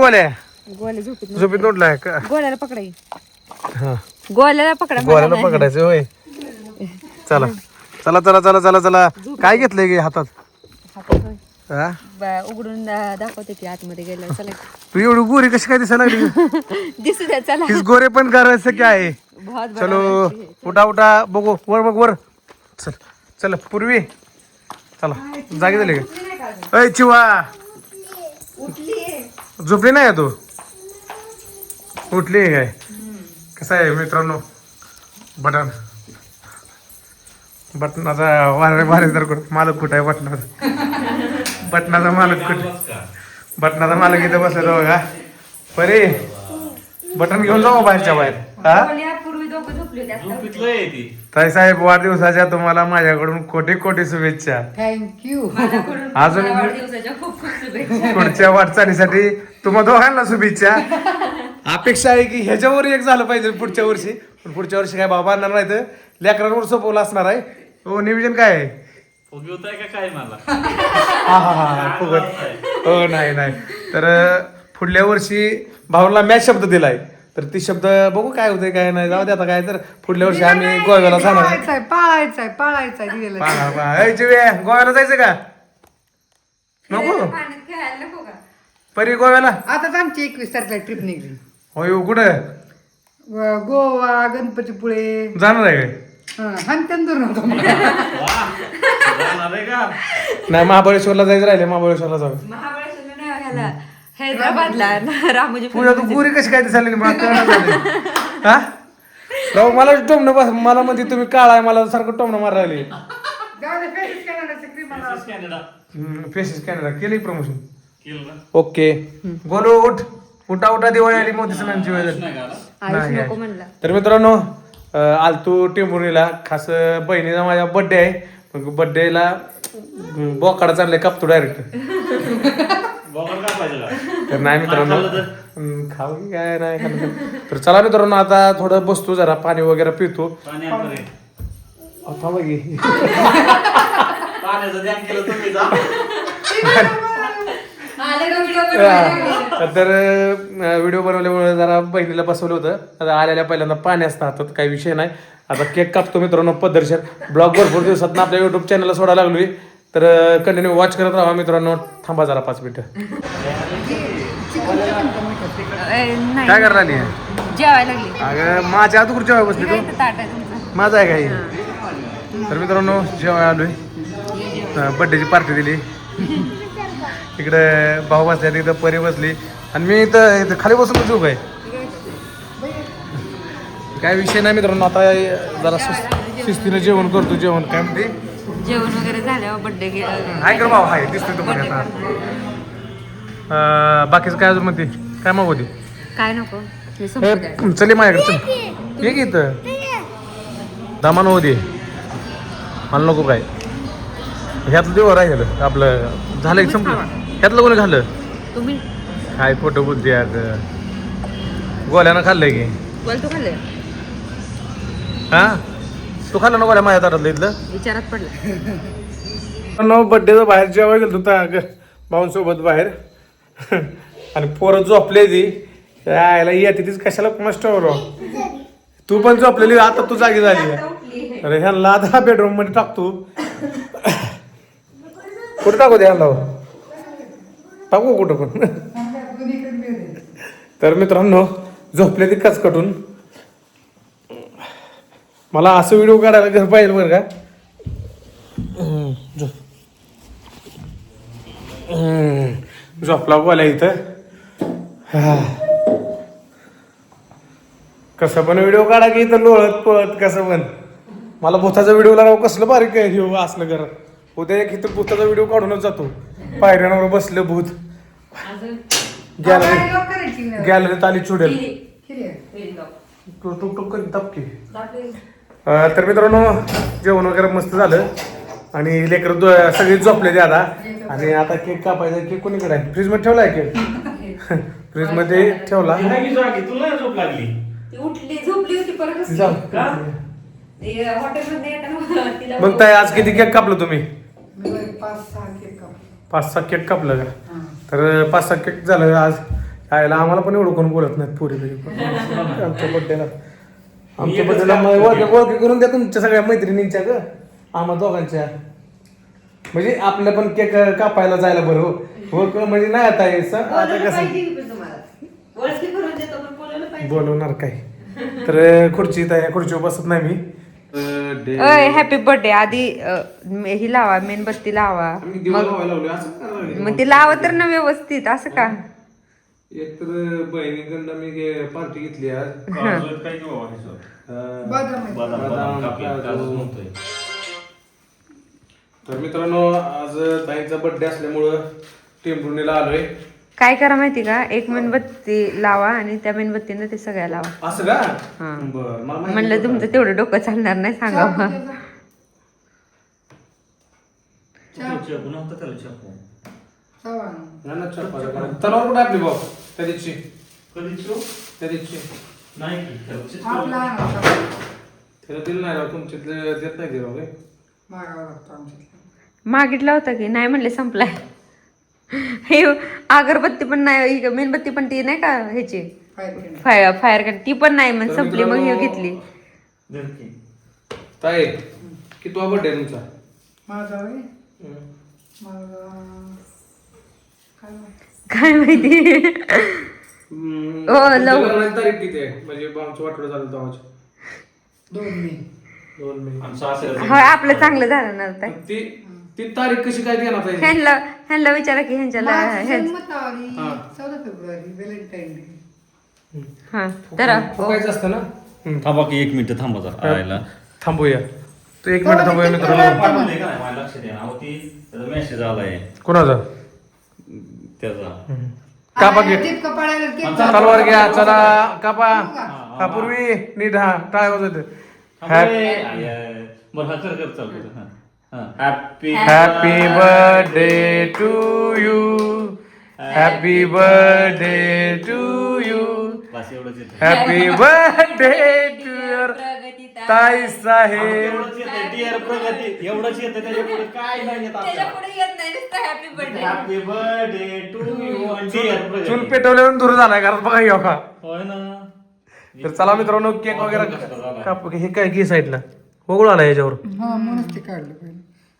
गोल्या गोल्या झोपीत झोपीत उठलाय का? गोल्याला पकडाय हा गोल्याला पकडा गोल्याला पकडायचं होय. चला चला चला चला चला चला काय घेतलंय गे हातात? हा उघडून दाखवते की आतमध्ये गेल्यावर चला तू एवढी गोरी कशी काय दिसायला लागली? दिसू द्या चला तीच गोरे पण करायचं काय आहे? बहुत बड़ा चलो व्यक्ती है. उठा उठा बघू वर बघ वर चल चल पूर्वी चला जागी झाली का? अय चिवा झोपली नाही तू? उठली काय? कसं आहे मित्रांनो बटनाचा वारेदार कुठं मालक कुठं आहे बटनाचा? बटनाचा मालक कुठे? बटनाचा मालक इथं बसला बघा. परे बटन घेऊन जाऊ बाहेरच्या बाहेर. हा ताई साहेब वाढदिवसाच्या तुम्हाला माझ्याकडून कोटी कोटी शुभेच्छा. थँक्यू. अजून पुढच्या वाटचालीसाठी तुम्हा दोघांना शुभेच्छा. अपेक्षा आहे की ह्याच्यावर एक झालं पाहिजे पुढच्या वर्षी. पण पुढच्या वर्षी काय बाबा आणणार नाही तर लेकरांवर सोपवलं असणार आहे. हो नियोजन काय आहे? हा हा हा फुगत हो नाही नाही तर पुढल्या वर्षी भाऊला मॅच शब्द दिलाय तर ती शब्द बघू काय होतंय काय नाही जाऊ दे आता काय तर पुढल्या वर्षी आम्ही गोव्याला जाणार आहे. पाळायचाय गोव्याला जायचं का? नको परी गोव्याला आताच आमची 21 तारखेला ट्रिप निघली. होय कुठं गोवा गणपतीपुळे जाणार आहे काय? नाही महाबळेश्वरला जायचं राहिले महाबळेश्वरला जाऊ. हैदराबादला रामोजी तुझ्या तू गोरी कशी काय दिसायला मला कळणार झालंय. हा राहू मला टोमणं बस मला म्हणते तुम्ही काळा आहे मला सारखं टोमणं मारा राहिले. फेसेस कॅनडा केली प्रमोशन ओके बोलो उठ उठा उठा दिवाळी आली मोदी सणांची वेळ नको म्हणला. तर मित्रांनो आलतू टेंभुर्णीला खास बहिणीचा माझ्या बर्थडे आहे. मग बर्थडेला बोकाडा चाललाय कापतो डायरेक्ट. तर नाही मित्रांनो खाऊ की काय नाही खाल्लं. तर चला मित्रांनो आता थोडं बसतो जरा पाणी वगैरे पितो. थांबा की तर व्हिडिओ बनवल्यामुळे जरा बहिणीला बसवलं होतं. आता आलेल्या पहिल्यांदा पाणी असतं हातात काही विषय नाही. आता केक कापतो मित्रांनो पद्धतशीर. ब्लॉग भरपूर दिवसात आपल्या युट्यूब चॅनलला सोडायला लागलोय तर कंटिन्यू वॉच करत राहा मित्रांनो. थांबा जरा 5 मिनिटं. काय करायला लागली? जेवायला लागली. अगं माझ्या आत जेवाय बसली तू? माझा आहे काही. तर मित्रांनो जेवाय आलोय. बर्थडेची पार्टी दिली. इकडे भाऊ बसल्या तिथं परी बसली आणि मी इथं खाली बसून झोप आहे. काय विषय नाही मित्रांनो. आता जरा शिस्तीनं जेवण करतो. जेवण काय म्हणते जेवण वगैरे झाल्यावर बर्थडे हाय कर भाऊ हाय दिसतोय तुम्हाला आता. बाकीचं काय अजून म्हणते काय मागू दे काय नको चल माझ्याकडे चल ये की इथं दामान होऊ दे मला नको काय. ह्यातलं देव राहिलं आपलं झालं एक संपलं. ह्यातलं कोणी खाल्लं? तुम्ही काय फोटो बोलते अगं. गोल्यानं खाल्लंय की? बोल तू खाल्ले हा तू खाल्लं ना गोल्या माझ्या ताटातलं इथलं? विचारात बर्थडेचं पडला. बाहेर जेवायला गेलो होता भाऊंसोबत बाहेर आणि पोरं झोपले ती यायला येते तीच कशाला मस्त तू पण झोपलेली आता तू जागी झाली. अरे ह्यांना आता बेडरूम मध्ये टाकतो. कुठं टाकू दे ह्यांना टाकू कुठं पण. तर मित्रांनो झोपले ती कचकटून. मला असं व्हिडिओ काढायला घर पाहिजे बरं का. झोपला बोला इथं. कसं पण व्हिडिओ काढा की इथं लोळत पळत कसं पण. मला भूताचा व्हिडिओ लागाव कसलं बारीक आहे हे असलं घर. उद्या एक इथं भूताचा व्हिडिओ काढूनच जातो. पायऱ्यांवर बसलं भूत. गॅलरीत आली चुडेल टुक टुक करी तपकी. तर मित्रांनो जेवण वगैरे मस्त झालं आणि लेकर सगळे झोपले ते आता. आणि आता केक कापायचा. केक कोणीकडे आहे? फ्रीज मध्ये ठेवलाय केक? फ्रीज मध्ये ठेवला. मग ताई आज किती केक कापलं तुम्ही? 5-6 केक 5-6 केक कापलं का? तर 5-6 केक झालं आज. आयला आम्हाला पण एवढं कोण बोलत नाहीत पुरी आमच्या बड्डेला ओळखी करून द्या तुमच्या सगळ्या मैत्रिणींच्या ग आम्हा दोघांच्या म्हणजे आपल्या पण केक कापायला जायला बरं हो म्हणजे नाही आता आता कसं बोलवणार काय तर खुर्ची त्या खुर्चीवर बसत नाही मी हॅपी बर्थडे आधी ही लावा मेणबत्ती लावा मग ती लावा तर ना व्यवस्थित असं का एक तर बहिणीकडनं मी पार्टी घेतली आज तर मित्रांनो आज ताईंचा बर्थडे असल्यामुळं टेंभुर्णीला आलोय काय करा माहिती का एक मेणबत्ती लावा आणि त्या मेणबत्तीनं ते सगळ्या लावा असं का हा. बरं म्हणलं तुमचं तेवढं डोकं चालणार नाही सांगा तलवार कुठे आपली भाऊ त्या दिवशी त्या दिवशी त्याला दिलं नाही राव तुमच्यातलं देत नाही राव काय मागितला होता की नाही म्हणले संपलाय हे अगरबत्ती पण नाही मेणबत्ती पण ती नाही का ह्याची फायर ती पण नाही मग संपली मग हे घेतली ताई किती बर्थडे तुमचा काय माहिती हो तारीख किती आहे म्हणजे आमचं वाटलं झालं तेव्हाच 2 मे 2 मे होय आपलं चांगलं झालं ना ताई. ती तारीख कशी काय देणार ताई ह्यांना विचारा की ह्यांच्याला 14 फेब्रुवारी व्हॅलेंटाईन डे हा तर फुकायचं असतं ना थांबा की 1 मिनिट थांबा जरा आयला थांबूया तो 1 मिनिट थांबूया मित्रांनो पाठवलंय का नाही मला लक्षात येणार होती त्याचा मेसेज आलाय कोणाचा त्याचा कापा घे कपाळाला तलवार घ्या चला कापा हा पूर्वी नीट हा टाळ्या वाजवते बरं हा कर चालतो happy happy birthday to you happy birthday to you बस एवढंच येतं हॅपी बर्थडे टू युअर ताई साहेब एवढंच येतं डिअर प्रगती एवढंच येतं त्याच्या पुढे काय नाही येत आपल्याला happy birthday to you dear चूल प्रगती पेटवल्यावर दूर झालाय घरात बघा येऊ का होय ना तर चला मित्रांनो केक वगैरे काप हे काय घे साईडला वगळ आला याच्यावर हा म्हणूनच ते काढलं पाहिजे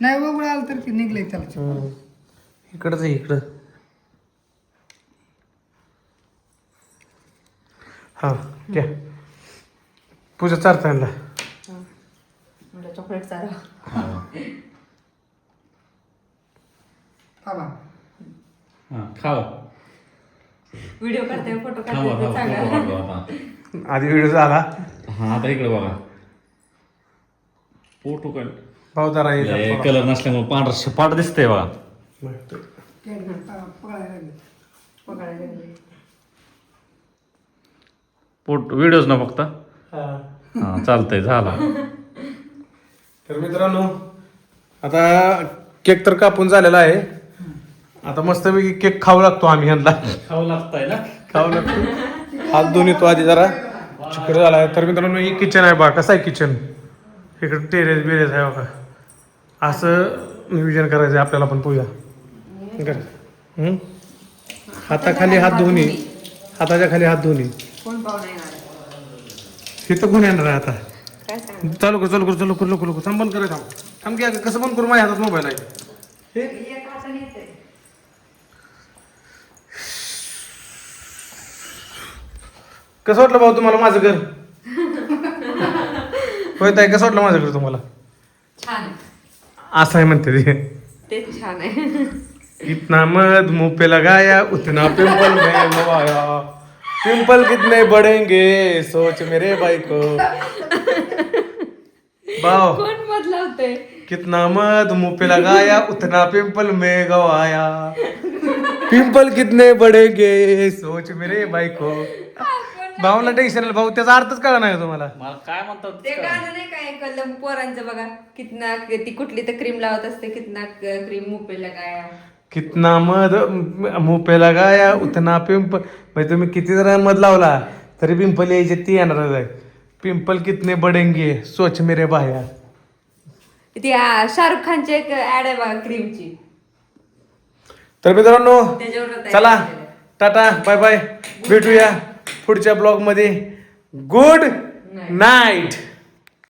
नाही वगळं आलं तर ते निघलंय त्याला इकडच आहे इकडं हा घ्या पूजा चारता यांना चॉकलेट चारा बाबा खावा व्हिडिओ करते फोटो खावा काढते सांगा आता आधी व्हिडिओ झाला हा आता इकडे बघा फोटो काढ भाऊ जरा कलर नसल्यामुळे पांढरा सपाट दिसतंय बघा पकडायला लागले फोटो व्हिडिओज न बघता हा चालतंय झाला तर मित्रांनो आता केक तर कापून झालेला आहे आता मस्तपैकी केक खाऊ लागतो आम्ही ह्यांना खावं लागतंय ना खाऊ लागतो हात धुवून येतो आधी जरा चिकट झाला आहे तर मित्रांनो ही किचन आहे बा कसं आहे किचन इकडे टेरेस बिरेस आहे बघा असं नियोजन करायचं आहे आपल्याला पण पूजा हाताखाली हात धुवणे हाताच्या खाली हात धुवणे कोण पाहुणा येणार हे तर कोण येणार आहे आता काय सांग चालू कर लोक थांब बंद करायचं थांब की कसं बंद करू माझ्या हातात मोबाईल आहे एक हाताने येतंय. कसं वाटलं भाऊ तुम्हाला माझं घर होय ताई कसं वाटलं माझं घर तुम्हाला छान आहे. असं आहे म्हणते ते तेच छान आहे इतना मध मुंह पे लगाया उतना पिंपल में लगाया पिंपल कितने बढ़ेंगे सोच मेरे भाई को बाओ कोण मधला होतंय कितना मध मुंह पे लगाया उतना पिंपल में गवाया पिंपल कितने बढ़ेंगे सोच मेरे भाई को भाऊला टेन्शन भाऊ त्याचा अर्थच कळला नाही तुम्हाला मला काय म्हणतात ते गाणं नाही काय कलम पोरांचं बघा कितना ती कुठली तर क्रीम लावत असते कितना क्रीम मुपे लगाया कितना मध मुंह पे लगाया उतना पिंपल म्हणजे तुम्ही किती जरा मध लावला तरी पिंपल यायचे ती येणारच आहे पिंपल कितने बढ़ेंगे सोच मेरे भाया ती शाहरुख खानची एक ऍड आहे बघा क्रीमची तर मित्रांनो त्याच्यावर चला टाटा बाय बाय, भेटूया पुढच्या ब्लॉग मध्ये. Good night.